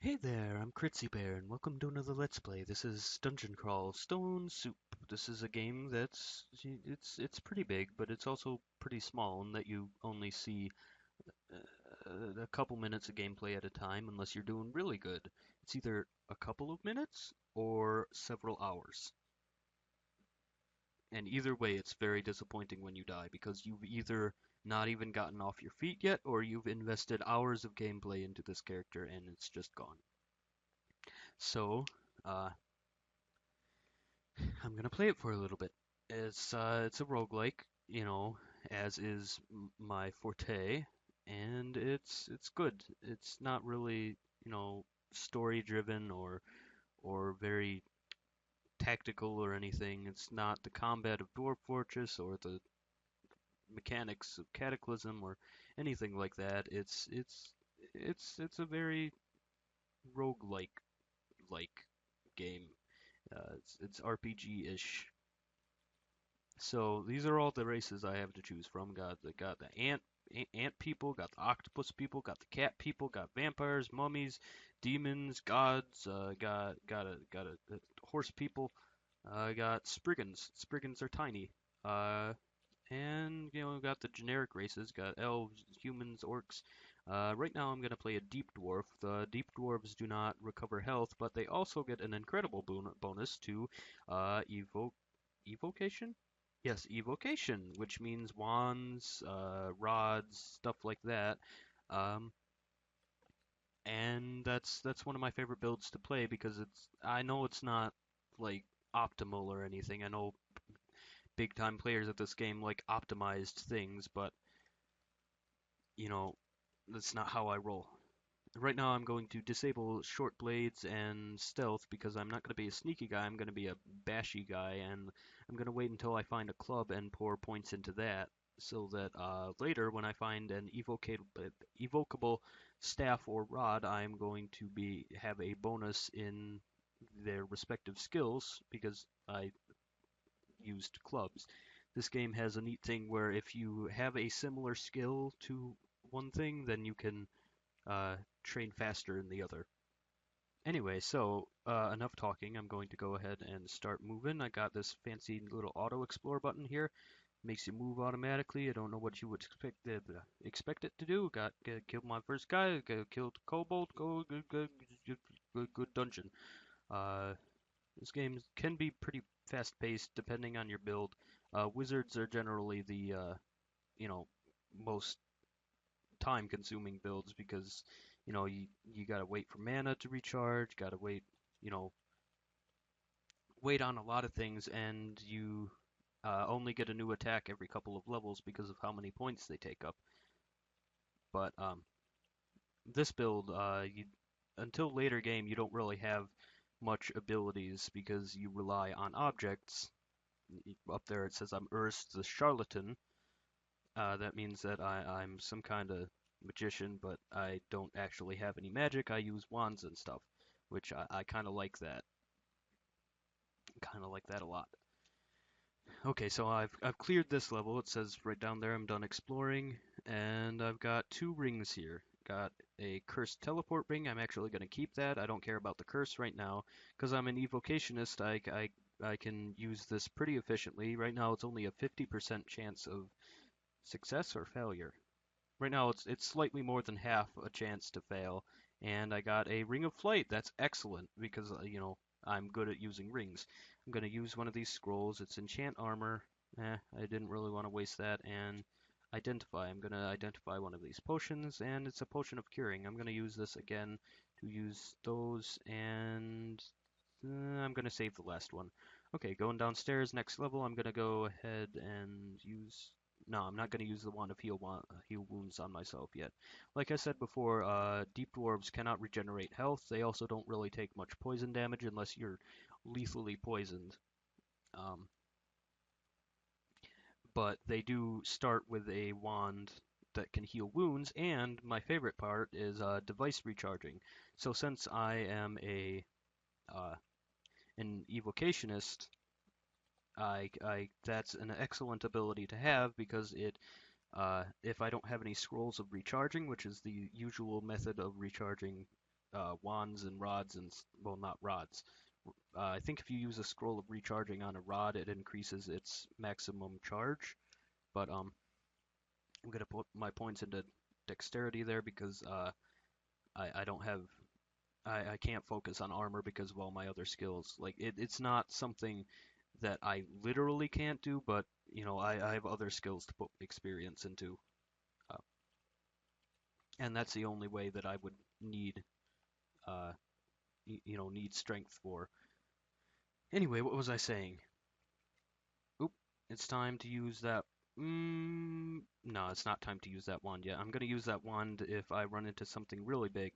Hey there, I'm Critzy Bear, and welcome to another Let's Play. This is Dungeon Crawl Stone Soup. This is a game it's pretty big, but it's also pretty small in that you only see a couple minutes of gameplay at a time unless you're doing really good. It's either a couple of minutes or several hours. And either way, it's very disappointing when you die because you've either not even gotten off your feet yet or you've invested hours of gameplay into this character and it's just gone. So, uh, I'm gonna play it for a little bit. It's a roguelike, as is my forte, and it's good. It's not really, story driven or very tactical or anything. It's not the combat of Dwarf Fortress or the mechanics of Cataclysm or anything like that. It's a very roguelike like game. It's RPG-ish. So these are all the races I have to choose from. Got the ant people, got the octopus people, got the cat people, got vampires, mummies, demons, gods. Got a horse people. Got spriggans. Spriggans are tiny. Uh, and got the generic races. Got elves, humans, orcs. Right now I'm gonna play a deep dwarf. The deep dwarves do not recover health, but they also get an incredible bonus to evocation. Yes, evocation, which means wands, rods, stuff like that. Um, and that's one of my favorite builds to play because I know it's not like optimal or anything. I know big time players of this game like optimized things, but you know, that's not how I roll. Right now I'm going to disable short blades and stealth because I'm not going to be a sneaky guy, I'm going to be a bashy guy, and I'm going to wait until I find a club and pour points into that so that later when I find an evocable staff or rod, I'm going to have a bonus in their respective skills because I used clubs. This game has a neat thing where if you have a similar skill to one thing, then you can uh, train faster in the other. Anyway, so enough talking. I'm going to go ahead and start moving. I got this fancy little auto explore button here. Makes you move automatically. I don't know what you would expect it to do. Killed my first guy. Killed kobold. Go good dungeon. Uh, this game can be pretty fast paced depending on your build. Wizards are generally the you know most time consuming builds because you gotta wait for mana to recharge, gotta you know wait on a lot of things, and you only get a new attack every couple of levels because of how many points they take up. But this build, until later game, you don't really have much abilities because you rely on objects. Up there it says I'm Urs the Charlatan. That means that I'm some kind of magician, but I don't actually have any magic. I use wands and stuff, which I kind of like that. Kind of like that a lot. Okay, so I've cleared this level. It says right down there I'm done exploring, and I've got two rings here. Got a cursed teleport ring. I'm actually going to keep that. I don't care about the curse right now because I'm an evocationist. I can use this pretty efficiently. Right now it's only a 50% chance of success or failure. Right now it's slightly more than half a chance to fail, and I got a Ring of Flight. That's excellent because I'm good at using rings. I'm gonna use one of these scrolls. It's enchant armor. I didn't really want to waste that. And identify. I'm gonna identify one of these potions, and it's a potion of curing. I'm gonna use this again to use those, and I'm gonna save the last one. Okay, going downstairs, next level, I'm gonna go ahead and use. No, I'm not gonna use the wand of heal wounds on myself yet. Like I said before, deep dwarves cannot regenerate health. They also don't really take much poison damage unless you're lethally poisoned. Um, but they do start with a wand that can heal wounds, and my favorite part is device recharging. So since I am uh, an evocationist, that's an excellent ability to have because if I don't have any scrolls of recharging, which is the usual method of recharging wands and rods and well, not rods. I think if you use a scroll of recharging on a rod, it increases its maximum charge. But I'm gonna put my points into dexterity there because I don't have I can't focus on armor because of all my other skills. Like it's not something that I literally can't do, but I have other skills to put experience into, uh, and that's the only way that I would need uh, need strength for. Anyway, what was I saying? Oop, it's time to use that. No, it's not time to use that wand yet. I'm gonna use that wand if I run into something really big.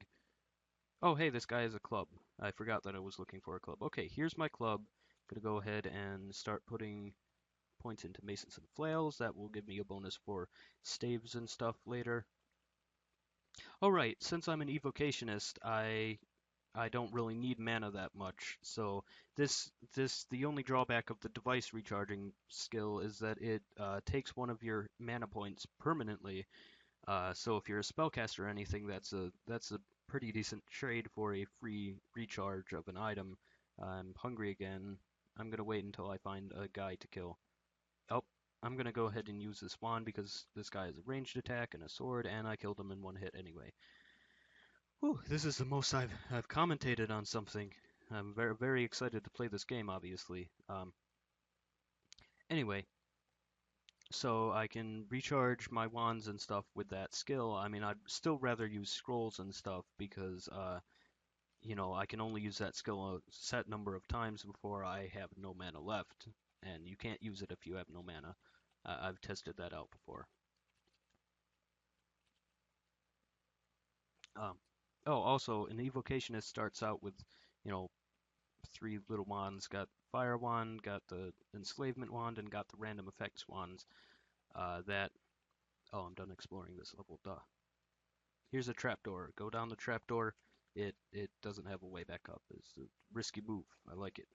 Oh, hey, this guy has a club. I forgot that I was looking for a club. Okay, here's my club. Gonna go ahead and start putting points into masons and flails. That will give me a bonus for staves and stuff later. Oh, right, since I'm an evocationist, I don't really need mana that much. So the only drawback of the device recharging skill is that it takes one of your mana points permanently. So if you're a spellcaster or anything, that's a pretty decent trade for a free recharge of an item. I'm hungry again. I'm gonna wait until I find a guy to kill. Oh, I'm gonna go ahead and use this wand because this guy has a ranged attack and a sword, and I killed him in one hit anyway. Whew, this is the most I've commentated on something. I'm very excited to play this game, obviously. Anyway, so I can recharge my wands and stuff with that skill. I mean, I'd still rather use scrolls and stuff because I can only use that skill a set number of times before I have no mana left, and you can't use it if you have no mana. I've tested that out before. Um, oh, also, an evocationist starts out with, you know, three little wands. Got fire wand, got the enslavement wand, and got the random effects wands. That. Oh, I'm done exploring this level. Duh. Here's a trapdoor. Go down the trapdoor. It doesn't have a way back up. It's a risky move. I like it.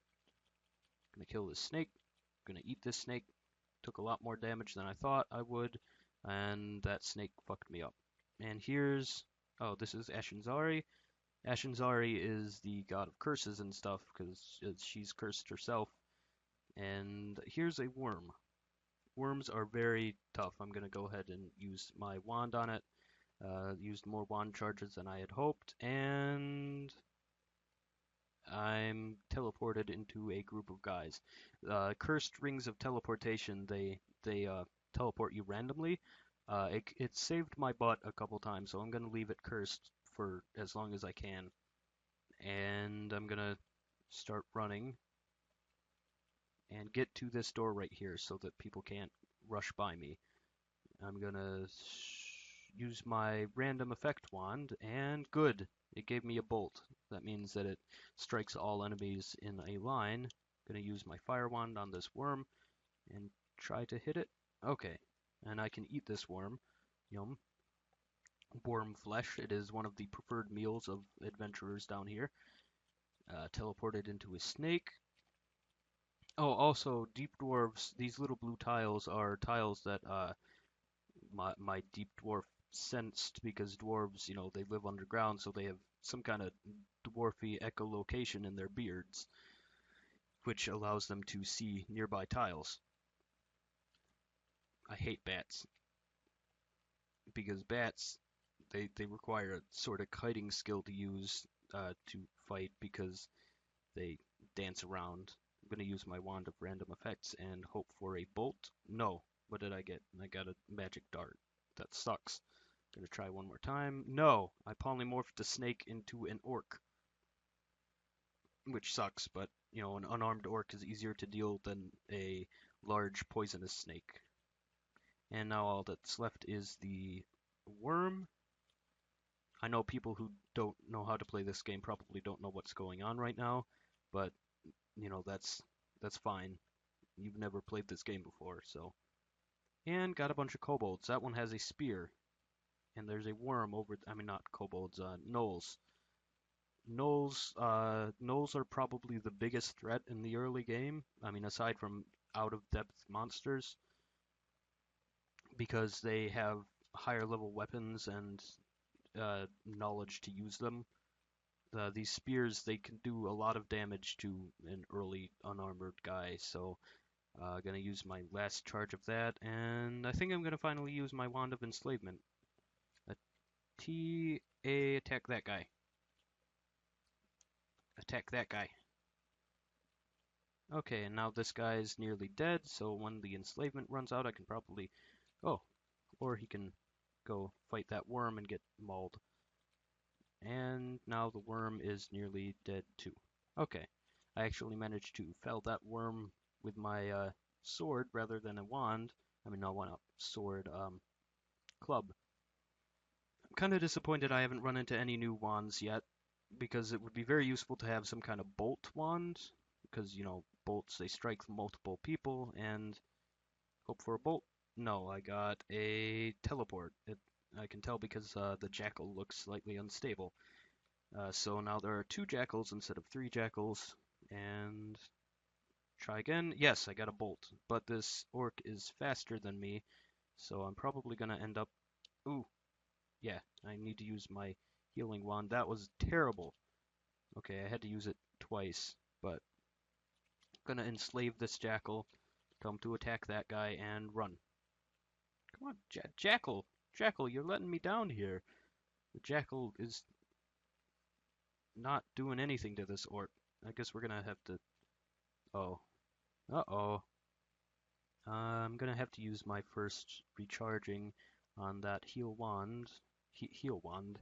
Gonna kill this snake. Gonna eat this snake. Took a lot more damage than I thought I would, and that snake fucked me up. And here's. Oh, this is Ashinzari. Ashinzari is the god of curses and stuff because she's cursed herself. And here's a worm. Worms are very tough. I'm going to go ahead and use my wand on it. Used more wand charges than I had hoped, and I'm teleported into a group of guys. Cursed rings of teleportation, they teleport you randomly. It saved my butt a couple times, so I'm going to leave it cursed for as long as I can. And I'm going to start running and get to this door right here so that people can't rush by me. I'm gonna use my random effect wand, and good, it gave me a bolt. That means that it strikes all enemies in a line. Gonna use my fire wand on this worm and try to hit it. Okay, and I can eat this worm. Yum. Worm flesh, it is one of the preferred meals of adventurers down here. Teleported into a snake. Oh, also, deep dwarves, these little blue tiles are tiles that my deep dwarf sensed because dwarves, they live underground, so they have some kind of dwarfy echolocation in their beards, which allows them to see nearby tiles. I hate bats because bats, they require a sort of kiting skill to use to fight because they dance around. I'm going to use my wand of random effects and hope for a bolt. No. What did I get? I got a magic dart. That sucks. Gonna try one more time. No! I polymorphed the snake into an orc. Which sucks, but, an unarmed orc is easier to deal than a large poisonous snake. And now all that's left is the worm. I know people who don't know how to play this game probably don't know what's going on right now, but that's fine. You've never played this game before, so. And got a bunch of kobolds. That one has a spear. And there's a worm over. I mean, not kobolds. Gnolls. Gnolls are probably the biggest threat in the early game. I mean, aside from out-of-depth monsters, because they have higher level weapons and knowledge to use them. these spears, they can do a lot of damage to an early unarmored guy, so gonna use my last charge of that, and I think I'm gonna finally use my Wand of Enslavement. A T-A, attack that guy. Attack that guy. Okay, and now this guy is nearly dead, so when the enslavement runs out, I can probably... Oh, or he can go fight that worm and get mauled. And now the worm is nearly dead too. Okay, I actually managed to fell that worm with my sword rather than a wand. I mean, not one sword, club. I'm kind of disappointed I haven't run into any new wands yet, because it would be very useful to have some kind of bolt wand, because, you know, bolts, they strike multiple people, and hope for a bolt. No, I got a teleport. I can tell because the jackal looks slightly unstable. So now there are 2 jackals instead of 3 jackals, and try again. Yes, I got a bolt, but this orc is faster than me, so I'm probably gonna end up... Ooh, yeah, I need to use my healing wand. That was terrible. Okay, I had to use it twice, but I'm gonna enslave this jackal, tell him to attack that guy, and run. Come on, jackal! Jackal, you're letting me down here. The jackal is not doing anything to this orc. I guess we're gonna have to... Oh. Uh-oh. I'm gonna have to use my first recharging on that heal wand. Heal wand.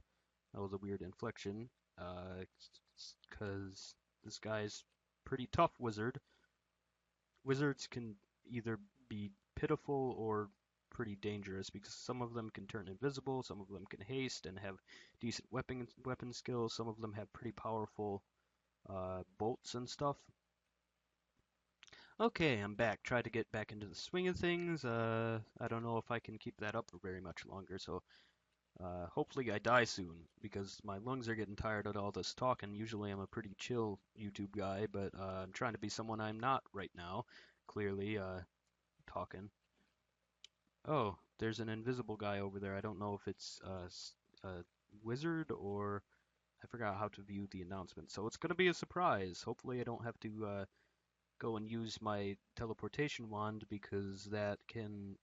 That was a weird inflection. Because this guy's pretty tough wizard. Wizards can either be pitiful or pretty dangerous because some of them can turn invisible, some of them can haste and have decent weapon skills, some of them have pretty powerful bolts and stuff. Okay, I'm back. Try to get back into the swing of things. I don't know if I can keep that up for very much longer, so hopefully I die soon, because my lungs are getting tired of all this talking. Usually I'm a pretty chill YouTube guy, but I'm trying to be someone I'm not right now, clearly, talking. Oh, there's an invisible guy over there. I don't know if it's a wizard or... I forgot how to view the announcement, so it's going to be a surprise. Hopefully I don't have to go and use my teleportation wand, because that can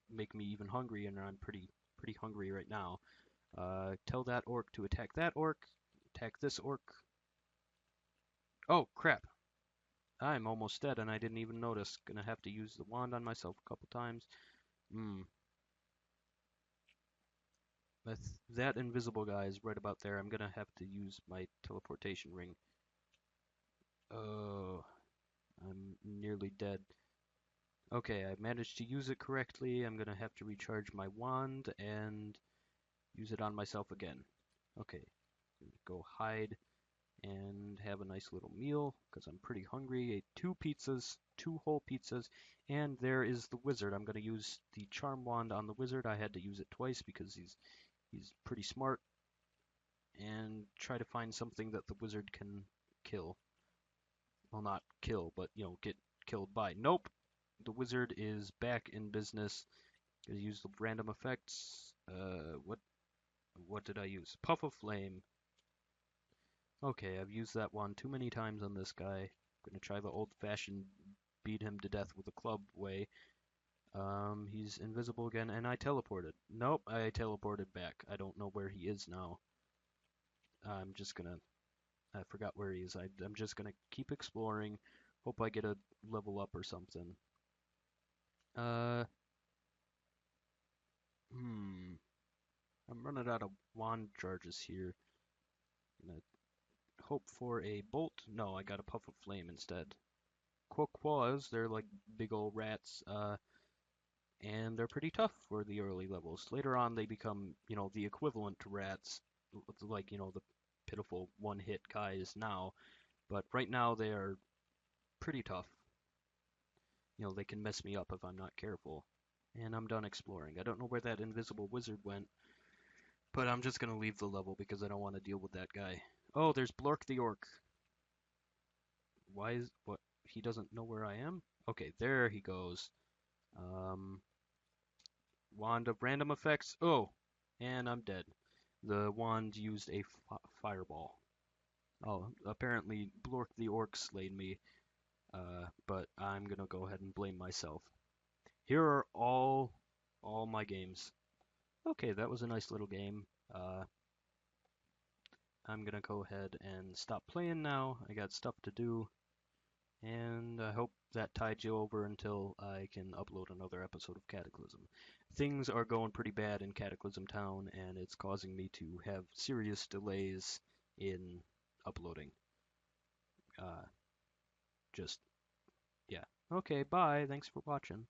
make me even hungry, and I'm pretty hungry right now. Tell that orc to attack that orc. Attack this orc. Oh, crap. I'm almost dead, and I didn't even notice. Gonna have to use the wand on myself a couple times. That invisible guy is right about there. I'm gonna have to use my teleportation ring. Oh, I'm nearly dead. Okay, I managed to use it correctly. I'm gonna have to recharge my wand and use it on myself again. Okay, go hide and have a nice little meal because I'm pretty hungry. Ate 2 pizzas, 2 whole pizzas, and there is the wizard. I'm gonna use the charm wand on the wizard. I had to use it twice because he's pretty smart, and try to find something that the wizard can kill. Well, not kill, but, you know, get killed by. Nope! The wizard is back in business. Gonna use the random effects. What did I use? Puff of Flame. Okay, I've used that one too many times on this guy. Gonna try the old-fashioned beat him to death with a club way. He's invisible again, and I teleported. Nope, I teleported back. I don't know where he is now. I'm just gonna... I forgot where he is. I'm just gonna keep exploring. Hope I get a level up or something. I'm running out of wand charges here. Gonna hope for a bolt. No, I got a puff of flame instead. Quoquas, they're like big old rats, and they're pretty tough for the early levels. Later on, they become, you know, the equivalent to rats, like, you know, the pitiful one-hit guys now. But right now, they are pretty tough. You know, they can mess me up if I'm not careful. And I'm done exploring. I don't know where that invisible wizard went, but I'm just gonna leave the level because I don't want to deal with that guy. Oh, there's Blork the Orc. Why is... what? He doesn't know where I am? Okay, there he goes. Wand of random effects. Oh, and I'm dead. The wand used a fireball. Oh, apparently Blork the Orc slayed me, but I'm gonna go ahead and blame myself. Here are all my games. Okay, that was a nice little game. I'm gonna go ahead and stop playing now. I got stuff to do, and I hope that tied you over until I can upload another episode of Cataclysm. Things are going pretty bad in Cataclysm Town, and it's causing me to have serious delays in uploading. Uh, just, yeah. Okay, bye. Thanks for watching.